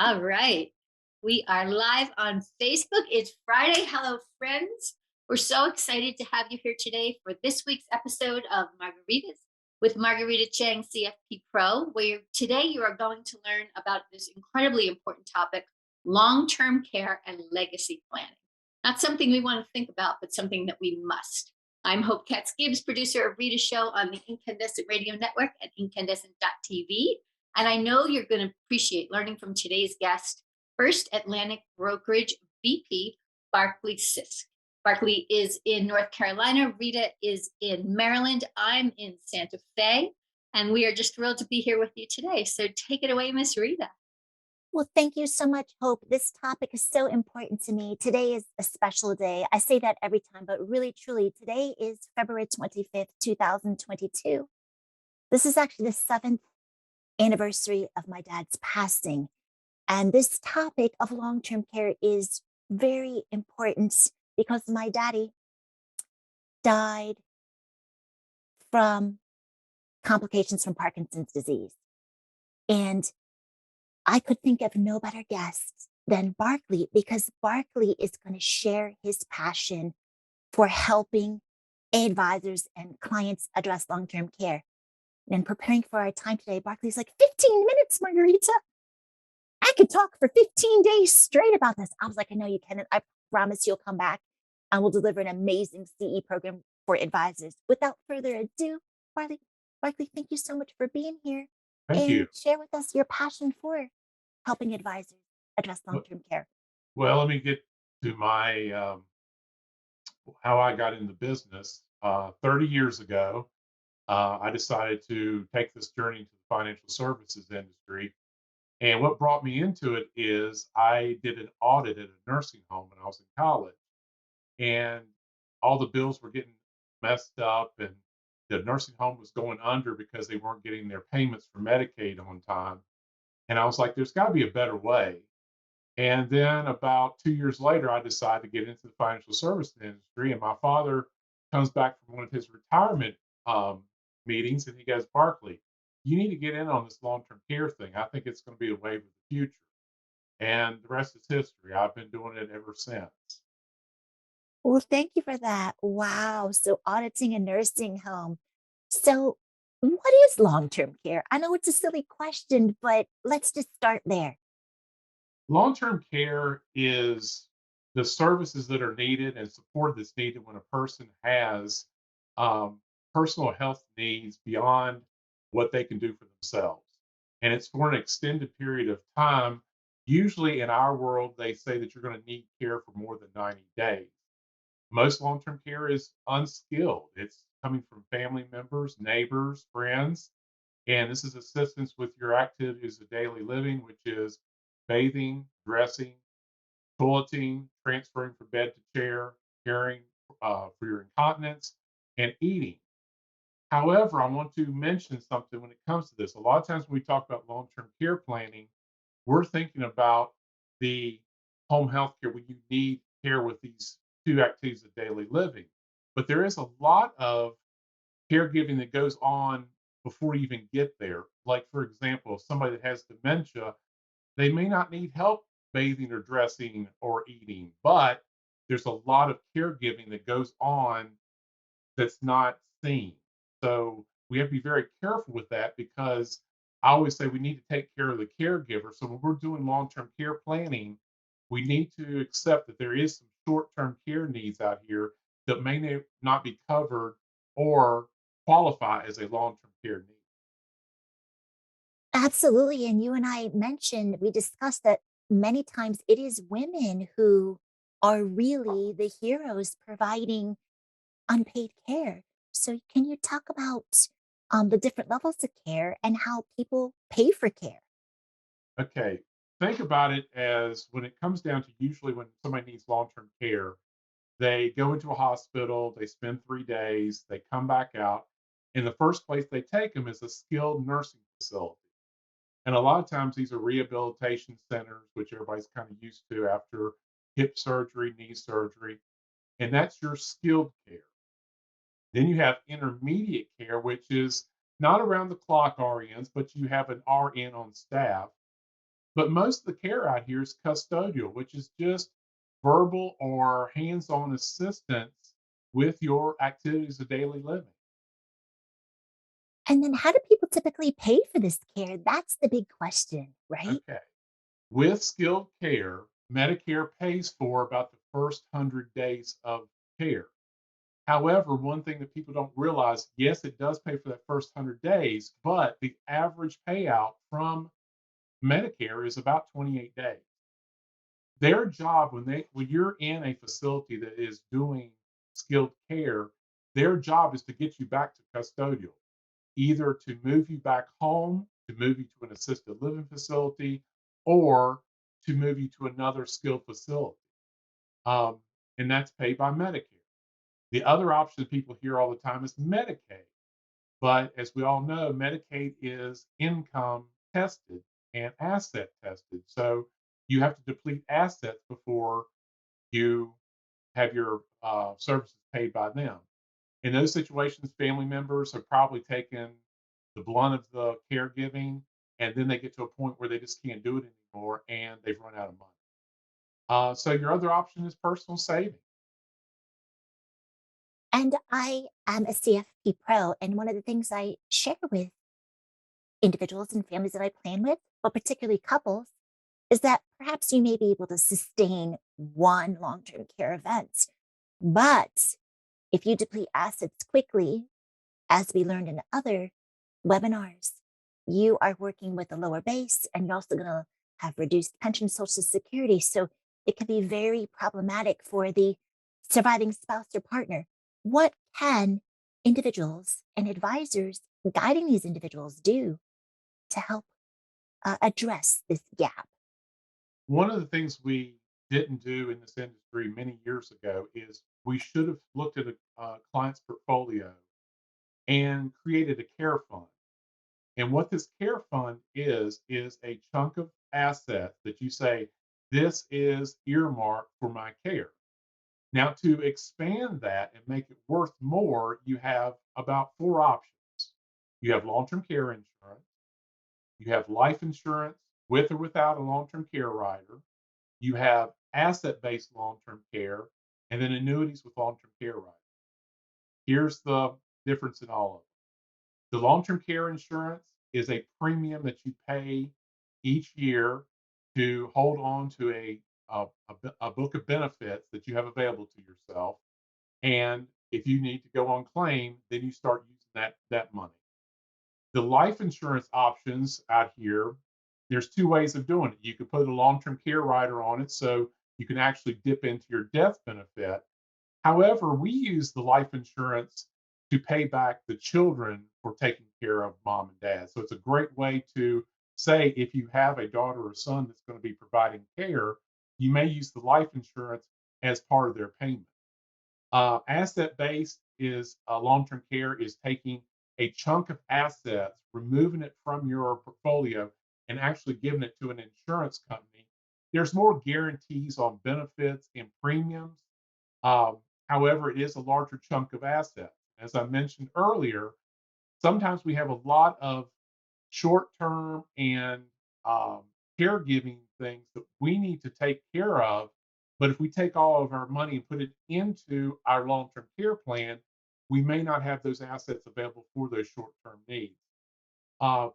All right. We are live on Facebook. It's Friday. Hello, friends. We're so excited to have you here today for this week's episode of Margaritas with Marguerita Cheng, CFP Pro, where today you are going to learn about this incredibly important topic, long-term care and legacy planning. Not something we want to think about, but something that we must. I'm Hope Katz Gibbs, producer of Rita's show on the Incandescent Radio Network at incandescent.tv. And I know you're going to appreciate learning from today's guest, First Atlantic Brokerage VP, Barclay Sisk. Barclay is in North Carolina. Rita is in Maryland. I'm in Santa Fe. And we are just thrilled to be here with you today. So take it away, Miss Rita. Well, thank you so much, Hope. This topic is so important to me. Today is a special day. I say that every time, but really, truly, today is February 25th, 2022. This is actually the seventh anniversary of my dad's passing. And this topic of long term care is very important because my daddy died from complications from Parkinson's disease. And I could think of no better guest than Barclay because Barclay is going to share his passion for helping advisors and clients address long term care. And preparing for our time today, Barclay's like, 15 minutes, Marguerita. I could talk for 15 days straight about this. I was like, I know you can. And I promise you'll come back and we'll deliver an amazing CE program for advisors. Without further ado, Barclay, thank you so much for being here Thank and you. share with us your passion for helping advisors address W- long-term care. Well, let me get to my how I got in the business. 30 years ago, I decided to take this journey to the financial services industry. And what brought me into it is I did an audit at a nursing home when I was in college, and all the bills were getting messed up, and the nursing home was going under because they weren't getting their payments for Medicaid on time. And I was like, there's got to be a better way. And then about 2 years later, I decided to get into the financial services industry. And my father comes back from one of his retirement meetings and he goes, Barkley, you need to get in on this long term care thing. I think it's going to be a wave of the future. And the rest is history. I've been doing it ever since. Well, thank you for that. Wow. So auditing a nursing home. So what is long-term care? I know it's a silly question, but let's just start there. Long term care is the services that are needed and support that's needed when a person has um, personal health needs beyond what they can do for themselves. And it's for an extended period of time. Usually in our world, they say that you're going to need care for more than 90 days. Most long term care is unskilled, it's coming from family members, neighbors, friends. And this is assistance with your activities of daily living, which is bathing, dressing, toileting, transferring from bed to chair, caring for your incontinence, and eating. However, I want to mention something when it comes to this. A lot of times when we talk about long term care planning, we're thinking about the home health care when you need care with these two activities of daily living. But there is a lot of caregiving that goes on before you even get there. Like, for example, somebody that has dementia, they may not need help bathing or dressing or eating, but there's a lot of caregiving that goes on that's not seen. So we have to be very careful with that because I always say we need to take care of the caregiver. So when we're doing long term care planning, we need to accept that there is some short term care needs out here that not be covered or qualify as a long term care need. Absolutely. And you and I mentioned, we discussed that many times it is women who are really the heroes providing unpaid care. So, can you talk about the different levels of care and how people pay for care? Okay. Think about it as when it comes down to usually when somebody needs long term care, they go into a hospital, they spend 3 days, they come back out. And the first place they take them is a skilled nursing facility. And a lot of times these are rehabilitation centers, which everybody's kind of used to after hip surgery, knee surgery. And that's your skilled care. Then you have intermediate care, which is not around the clock RNs, but you have an RN on staff. But most of the care out here is custodial, which is just verbal or hands-on assistance with your activities of daily living. And then how do people typically pay for this care? That's the big question, right? Okay. With skilled care, Medicare pays for about the first 100 days of care. However, one thing that people don't realize, yes, it does pay for that first 100 days, but the average payout from Medicare is about 28 days. Their job when you're in a facility that is doing skilled care, their job is to get you back to custodial, either to move you back home, to move you to an assisted living facility, or to move you to another skilled facility. Um, and that's paid by Medicare. The other option that people hear all the time is Medicaid. But as we all know, Medicaid is income tested and asset tested. So you have to deplete assets before you have your services paid by them. In those situations, family members have probably taken the blunt of the caregiving, and then they get to a point where they just can't do it anymore and they've run out of money. So your other option is personal saving. And I am a CFP pro. And one of the things I share with individuals and families that I plan with, but particularly couples, is that perhaps you may be able to sustain one long term care event. But if you deplete assets quickly, as we learned in other webinars, you are working with a lower base and you're also going to have reduced pension, social security. So it can be very problematic for the surviving spouse or partner. What can individuals and advisors guiding these individuals do to help address this gap? One of the things we didn't do in this industry many years ago is we should have looked at a client's portfolio and created a care fund. And what this care fund is a chunk of assets that you say, this is earmarked for my care. Now, to expand that and make it worth more, you have about four options. You have long term care insurance, you have life insurance with or without a long term care rider, you have asset based long term care, and then annuities with long term care riders. Here's the difference in all of them. The long-term care insurance is a premium that you pay each year to hold on to a book of benefits that you have available to yourself. And if you need to go on claim, then you start using that money. The life insurance options out here, there's two ways of doing it. You could put a long-term care rider on it so you can actually dip into your death benefit. However, we use the life insurance to pay back the children for taking care of mom and dad. So it's a great way to say if you have a daughter or son that's going to be providing care, you may use the life insurance as part of their payment. Asset based is long term care is taking a chunk of assets, removing it from your portfolio, and actually giving it to an insurance company. There's more guarantees on benefits and premiums. However, it is a larger chunk of assets. As I mentioned earlier, sometimes we have a lot of short term and caregiving things that we need to take care of. But if we take all of our money and put it into our long term care plan, we may not have those assets available for those short term needs.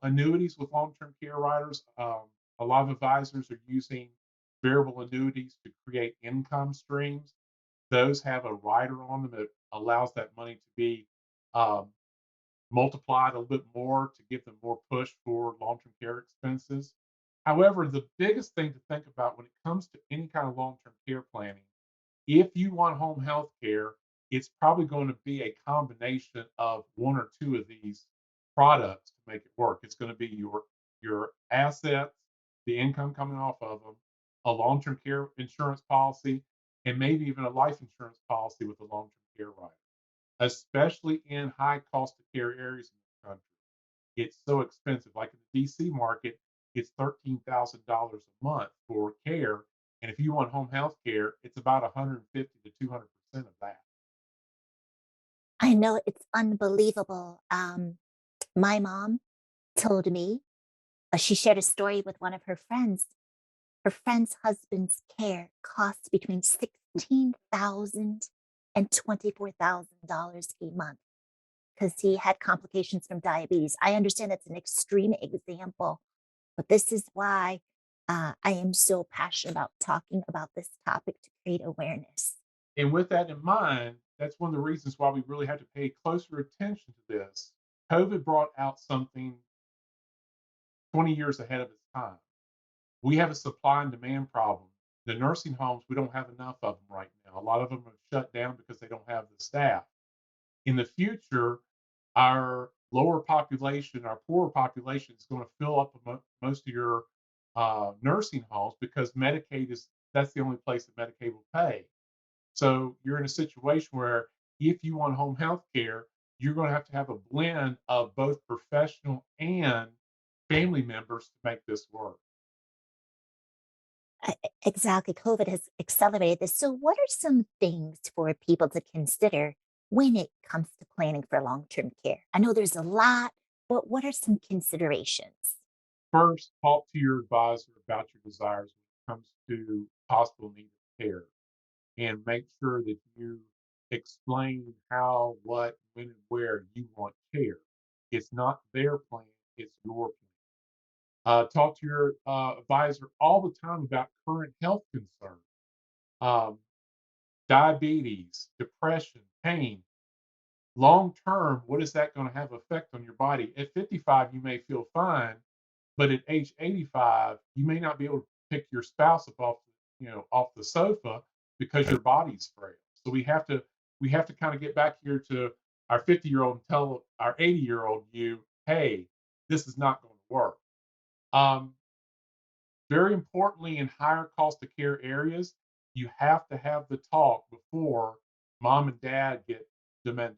Annuities with long term care riders, a lot of advisors are using variable annuities to create income streams. Those have a rider on them that allows that money to be um, multiplied a little bit more to give them more push for long-term care expenses. However, the biggest thing to think about when it comes to any kind of long-term care planning, if you want home health care, it's probably going to be a combination of one or two of these products to make it work. It's going to be your assets, the income coming off of them, a long-term care insurance policy, and maybe even a life insurance policy with a long-term care rider, especially in high cost of care areas in the country. It's so expensive. Like in the DC market, it's $13,000 a month for care. And if you want home health care, it's about 150 to 200% of that. I know it's unbelievable. My mom told me She shared a story with one of her friends. Her friend's husband's care costs between $16,000 and $24,000 a month because he had complications from diabetes. I understand that's an extreme example, but this is why I am so passionate about talking about this topic to create awareness. And with that in mind, that's one of the reasons why we really have to pay closer attention to this. COVID brought out something 20 years ahead of its time. We have a supply and demand problem. The nursing homes, we don't have enough of them right now. A lot of them have shut down because they don't have the staff. In the future, our lower population, our poorer population is going to fill up most of your nursing homes because Medicaid is that's the only place that Medicaid will pay. So you're in a situation where if you want home health care, you're going to have a blend of both professional and family members to make this work. Exactly. COVID has accelerated this. So, what are some things for people to consider when it comes to planning for long term care? I know there's a lot, but what are some considerations? First, talk to your advisor about your desires when it comes to hospital needed care and make sure that you explain how, what, when, and where you want care. It's not their plan, it's your plan. Talk to your advisor all the time about current health concerns, um, diabetes, depression, pain. Long term, what is that going to have effect on your body? At 55, you may feel fine, but at age 85, you may not be able to pick your spouse up off the sofa because your body's frail. So we have to kind of get back here to our 50-year-old and tell our 80-year-old you, hey, this is not going to work. Um, Very importantly, in higher cost of care areas, you have to have the talk before mom and dad get dementia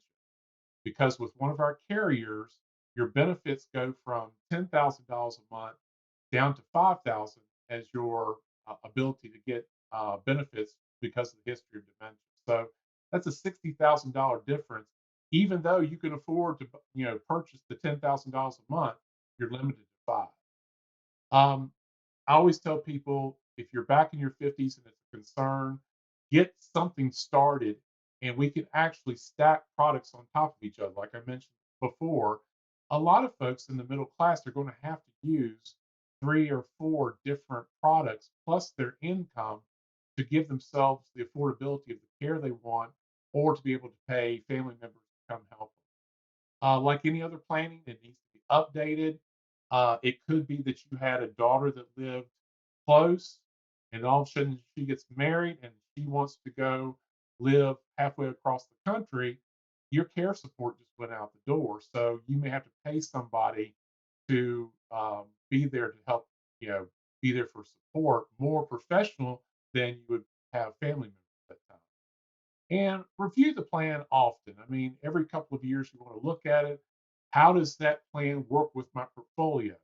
because with one of our carriers, your benefits go from $10,000 a month down to 5,000 as your ability to get benefits because of the history of dementia. So that's a $60,000 difference. Even though you can afford to, purchase the $10,000 a month, you're limited to five. Um, I always tell people if you're back in your 50s and it's a concern, get something started and we can actually stack products on top of each other. Like I mentioned before, a lot of folks in the middle class are going to have to use three or four different products plus their income to give themselves the affordability of the care they want or to be able to pay family members to come help them. Like any other planning, it needs to be updated. It could be that you had a daughter that lived close, and all of a sudden she gets married and she wants to go live halfway across the country. Your care support just went out the door, so you may have to pay somebody to be there to help, you know, be there for support, more professional than you would have family members at that time. And review the plan often. I mean, every couple of years, you want to look at it. How does that plan work with my portfolio?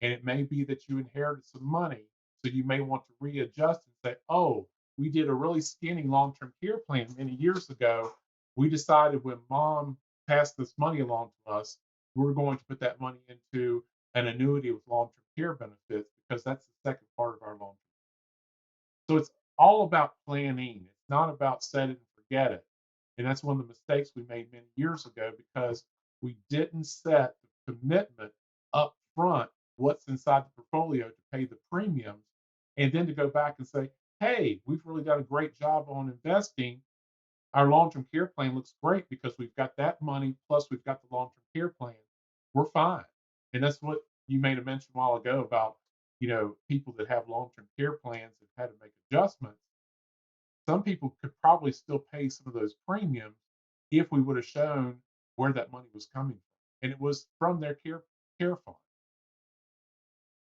And it may be that you inherited some money. So you may want to readjust and say, oh, we did a really skinny long term care plan many years ago. We decided when mom passed this money along to us, we're going to put that money into an annuity with long term care benefits because that's the second part of our long term. So it's all about planning. It's not about set it and forget it. And that's one of the mistakes we made many years ago because we didn't set the commitment up front, what's inside the portfolio to pay the premiums, and then to go back and say, hey, we've really done a great job on investing. Our long-term care plan looks great because we've got that money plus we've got the long-term care plan. We're fine. And that's what you made a mention a while ago about, people that have long-term care plans have had to make adjustments. Some people could probably still pay some of those premiums if we would have shown where that money was coming from. And it was from their care fund.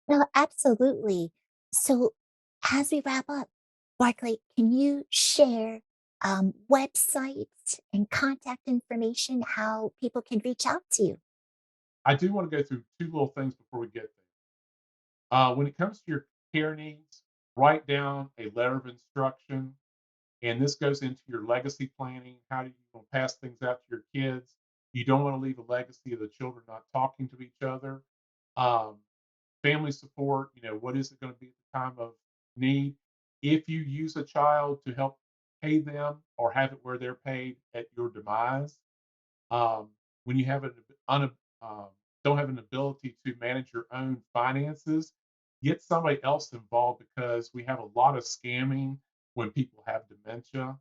No, absolutely. So, as we wrap up, Barclay, can you share websites and contact information how people can reach out to you? I do want to go through two little things before we get there. When it comes to your care needs, write down a letter of instruction. And this goes into your legacy planning. How do you want to pass things out to your kids? You don't want to leave a legacy of the children not talking to each other. Um, family support, what is it going to be at the time of need? If you use a child to help pay them or have it where they're paid at your demise, um, when you have um, don't have an ability to manage your own finances, get somebody else involved because we have a lot of scamming when people have dementia.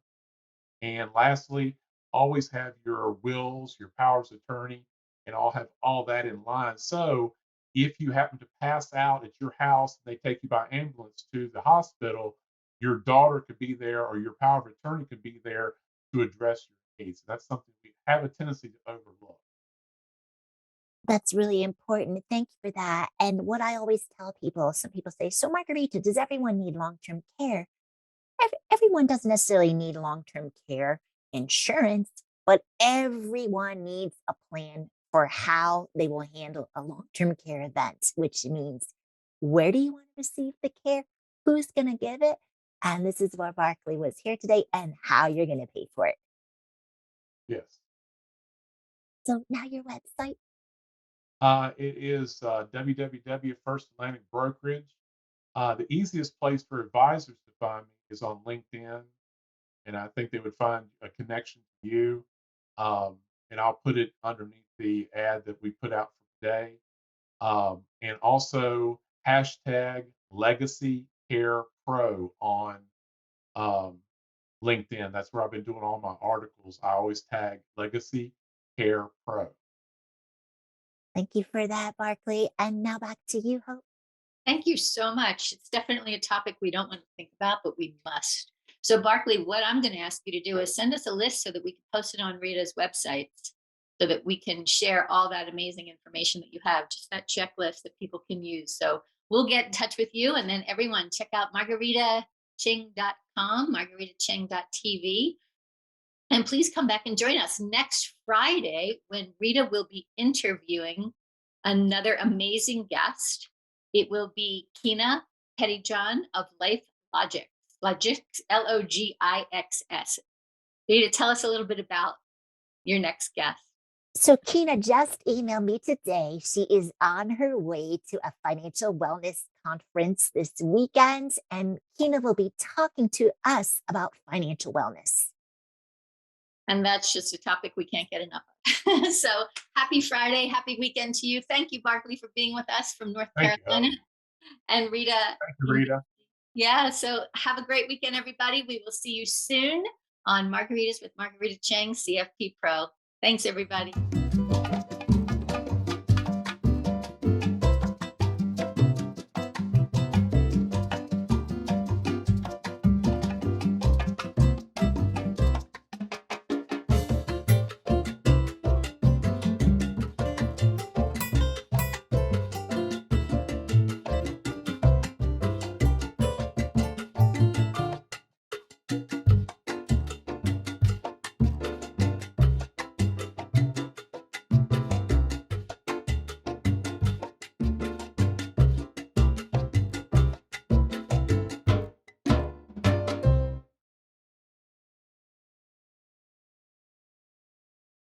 And lastly, always have your wills, your powers of attorney, and all have all that in line. So if you happen to pass out at your house and they take you by ambulance to the hospital, your daughter could be there or your power of attorney could be there to address your case. That's something we have a tendency to overlook. That's really important. Thank you for that. And what I always tell people, some people say, so Margarita, does everyone need long-term care? Everyone doesn't necessarily need long-term care insurance, but everyone needs a plan for how they will handle a long-term care event, which means where do you want to receive the care? Who's going to give it? And this is where Barclay was here today and how you're going to pay for it. Yes. So now your website. It is www First Atlantic Brokerage. The easiest place for advisors to find me is on LinkedIn, and I think they would find a connection to you. Um, and I'll put it underneath the ad that we put out for today. And also hashtag Legacy Care Pro on um, LinkedIn. That's where I've been doing all my articles. I always tag Legacy Care Pro. Thank you for that, Barclay. And now back to you, Hope. Thank you so much. It's definitely a topic we don't want to think about, but we must. So, Barclay, what I'm going to ask you to do is send us a list so that we can post it on Rita's websites so that we can share all that amazing information that you have, just that checklist that people can use. So, we'll get in touch with you. And then, everyone, check out margaritacheng.com, margaritacheng.tv. And please come back and join us next Friday when Rita will be interviewing another amazing guest. It will be Kina Pettyjohn of Life Logics, Logix. Rita, tell us a little bit about your next guest. So Kina just emailed me today. She is on her way to a financial wellness conference this weekend, and Kina will be talking to us about financial wellness. And that's just a topic we can't get enough of. So happy Friday, happy weekend to you. Thank you, Barclay, for being with us from North Carolina. And Rita. Thank you, Rita. Yeah, so have a great weekend, everybody. We will see you soon on Margaritas with Marguerita Cheng, CFP Pro. Thanks, everybody.